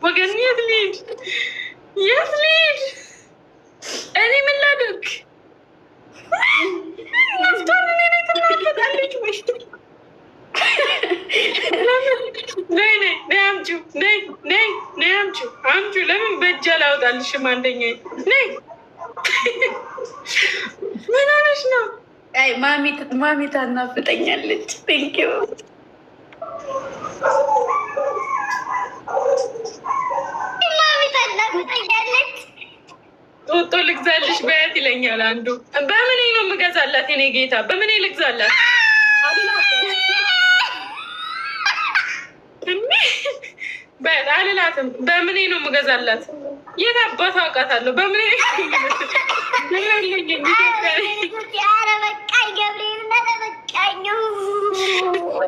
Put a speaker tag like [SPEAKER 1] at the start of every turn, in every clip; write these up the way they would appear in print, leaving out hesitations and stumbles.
[SPEAKER 1] ወገን የት ልሂድ? እኔ ምን ላድርግ? ነፍቷን እኔ ላይ ትናፈጣለች ወይ? አምጪው። ለምን በእጅ አላወጣልሽም? አንደኛ ነይ። ምን ሆነሽ ነው? ማሚ ታናፍጠኛለች። ቴንኪው ጡጦ ልግዛልሽ በያት ይለኛል አንዱ። በምን ነው የምገዛላት? የኔ ጌታ በምን ልግዛላት? በያት አልላትም። በምን ነው የምገዛላት? የት አባቷ አውቃታለሁ? በምን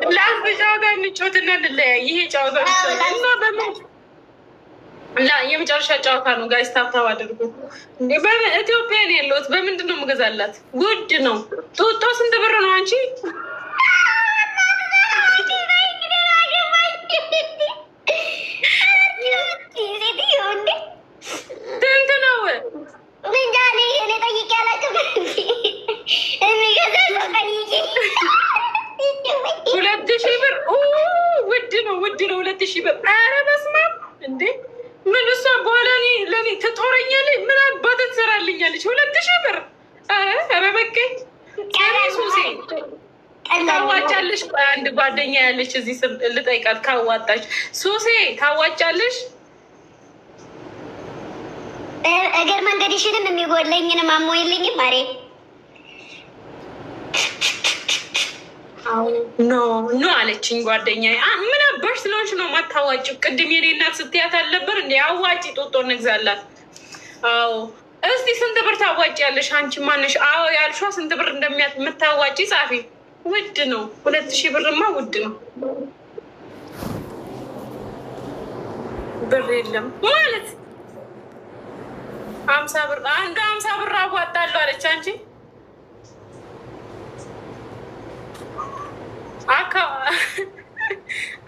[SPEAKER 1] ለአንድ ጨዋታ እንጫወትና እንለያይ። ይሄ ጨዋታ እና በምን የመጨረሻ ጨዋታ ነው። ጋይስ ታብታብ አድርጉ። ኢትዮጵያ ነው ያለሁት። በምንድን ነው የምገዛላት? ውድ ነው። ጡጦ ስንት ብር ነው አንቺ? ስንት ነው? 2,000 ብር። ውድ ነው 2,000 ብር። ኧረ በስመ አብ እንዴ! ምን እሷ በኋላ ለእኔ ትጦረኛለች? ምን አባተ ትሰራልኛለች? 2,000 ብር። ኧረ በቃኝ። ሱሴ ታዋጫለሽ? አንድ ጓደኛ ያለች እዚህ ስም ልጠይቃት ካዋጣች። ሱሴ ታዋጫለሽ?
[SPEAKER 2] እግር መንገድሽንም የሚጎለኝንም አሞይልኝም ማሬ።
[SPEAKER 1] ኖ አለችኝ ጓደኛ። ምን አባሽ ስለሆንሽ ነው ማታዋጭው? ቅድም የኔ እናት ስትያት አልነበር እንዲ? አዋጭ ጡጦ እንግዛላት። አዎ እስቲ ስንት ብር ታዋጭ ያለሽ አንቺ ማነሽ? አዎ ያልሿ ስንት ብር እንደምታዋጭ ጻፊ። ውድ ነው 2,000 ብርማ ውድ ነው። ብር የለም ማለት 50 ብር አንድ 50 ብር አዋጣለሁ አለች። አንቺ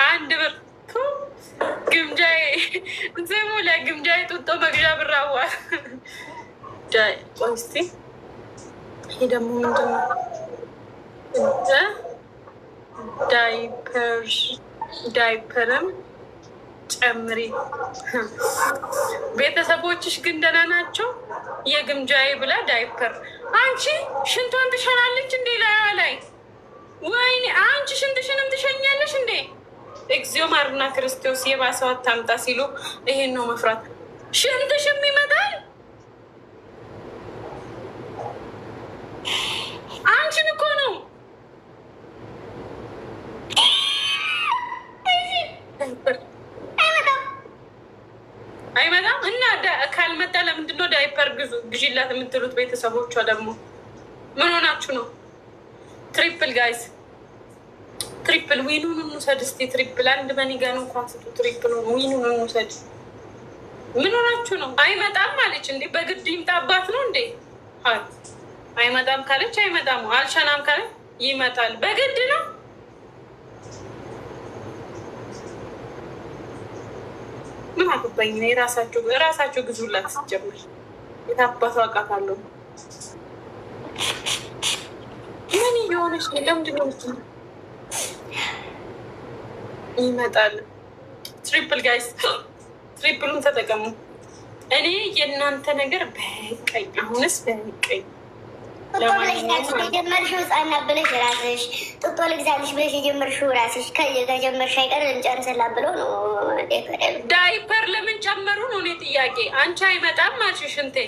[SPEAKER 1] አንድ ብር ግምጃዬ ስሙ ለግምጃዬ ጡጦ መግዣ ብር አዋል። ቆይ እስኪ ይሄ ደግሞ ምንድን ነው? ዳይፐርም ጨምሪ። ቤተሰቦችሽ ግን ደህና ናቸው? የግምጃዬ ብላ ዳይፐር። አንቺ ሽንቷን ትሸናለች እንዴ ላይዋ ላይ? ወይኔ አንቺ ሽንትሽንም ትሸኛለሽ እንዴ? እግዚኦ ማርና ክርስቶስ የባሰው አታምጣ ሲሉ ይሄን ነው መፍራት። ሽንትሽም ይመጣል። አንቺን እኮ ነው። አይመጣም እና ካልመጣ ለምንድነው ዳይፐር ግዢላት የምትሉት? ቤተሰቦቿ ደግሞ ምን ሆናችሁ ነው? ትሪፕል ጋይስ ትሪፕል ዊኑን እንውሰድ እስኪ። ትሪፕል አንድ በኒጋን እንኳን ስጡ። ትሪፕል ዊኑን እንውሰድ። ምን ሆናችሁ ነው? አይመጣም አለች እንዴ? በግድ ይምጣባት ነው እንዴ? አይመጣም ካለች አይመጣም፣ አልሸናም ካለ ይመጣል። በግድ ነው። ምን አገባኝ ነው? የራሳቸው ግዙላት። ሲጀምር የታባቱ አውቃታለሁ። ምን እየሆነች ነው? ለምንድን ነው ይመጣል? ትሪፕል ጋይስ ትሪፕሉን ተጠቀሙ። እኔ የእናንተ ነገር በቀኝ፣ አሁንስ በቀኝ።
[SPEAKER 2] የጀመርሽው ህጻናት ብለሽ ራስሽ ጡጦ ልግዛልሽ ብለሽ የጀመርሽው ራስሽ ከጀመርሽ አይቀር እንጨርስላት ብሎ ነው።
[SPEAKER 1] ዳይፐር ለምን ጨመሩ ነው እኔ ጥያቄ። አንቺ አይመጣም አልሽሽ እንቴ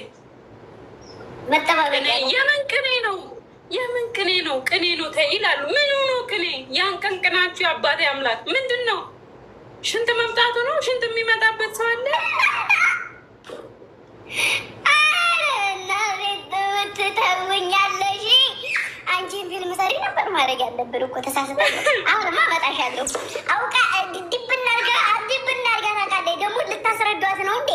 [SPEAKER 2] መጠባበቂያ
[SPEAKER 1] የምን ቅኔ ነው? ቅኔ ነው ይላሉ። ምን ሆኖ ቅኔ? ያን ቀን ቅናችሁ የአባቴ አምላክ ምንድን ነው? ሽንት መምጣቱ ነው? ሽንት የሚመጣበት ሰው አለ?
[SPEAKER 2] ትተውኛለሽ። አንቺን ፊልም ሰሪ ነበር ማድረግ ያለብን እኮ ተሳስበ። አሁንማ እመጣሻለሁ። አውቃ ድብናርጋ ታውቃለች። ደግሞ ልታስረዷት ነው እንዴ?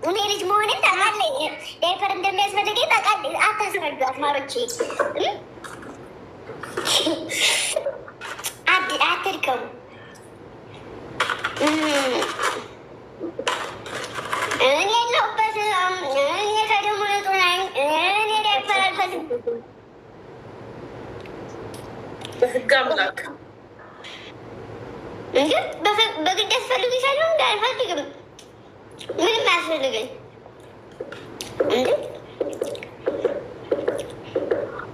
[SPEAKER 2] እኔ ልጅ መሆኔን ታውቃለች። ዳይፐር እንደሚያስፈልገኝ ታውቃለች። አታስረዷት ማሮቼ። አትድከሙ።
[SPEAKER 1] በህግ አምላክ
[SPEAKER 2] እንዴ በግድ ያስፈልግሻል እንዴ? አልፈልግም። ምንም አያስፈልገኝ እንዴ?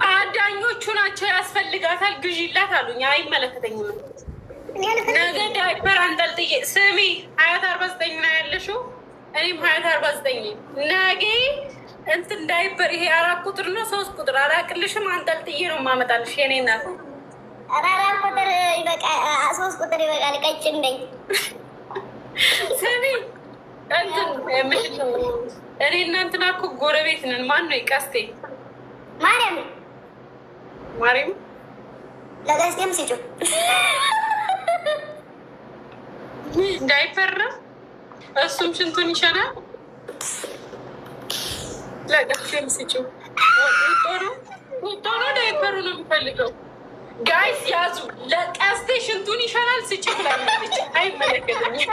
[SPEAKER 1] አዳኞቹ ናቸው ያስፈልጋታል ግዢላት አሉኝ። አይመለከተኝም። ነገ ዳይፐር አንጠልጥዬ ስሚ 2049 ነው ያለሽው። እኔም 2049 ነገ እንትን ዳይፐር ይሄ 4 ቁጥር ነው 3 ቁጥር አላቅልሽም። አንጠልጥዬ ነው ማመጣልሽ የኔ እናት።
[SPEAKER 2] 4 ቁጥር ይበቃል፣ 3 ቁጥር ይበቃል። ቀጭን ነኝ።
[SPEAKER 1] ስሚ እንትን ምንድን ነው እኔ እና እንትና እኮ ጎረቤት ነን። ማን ነው ቀስቴ? ማርያም
[SPEAKER 2] ለቀስቴም ሲጩ
[SPEAKER 1] ዳይፐር እሱም ሽንቱን ይሸናል። ለቀስቴም ሲጩ ጦሮ ዳይፐሩ ነው የሚፈልገው። ጋይስ ያዙ። ለቀስቴ ሽንቱን ይሸናል ስጭ ብላለች። አይመለከተኝም።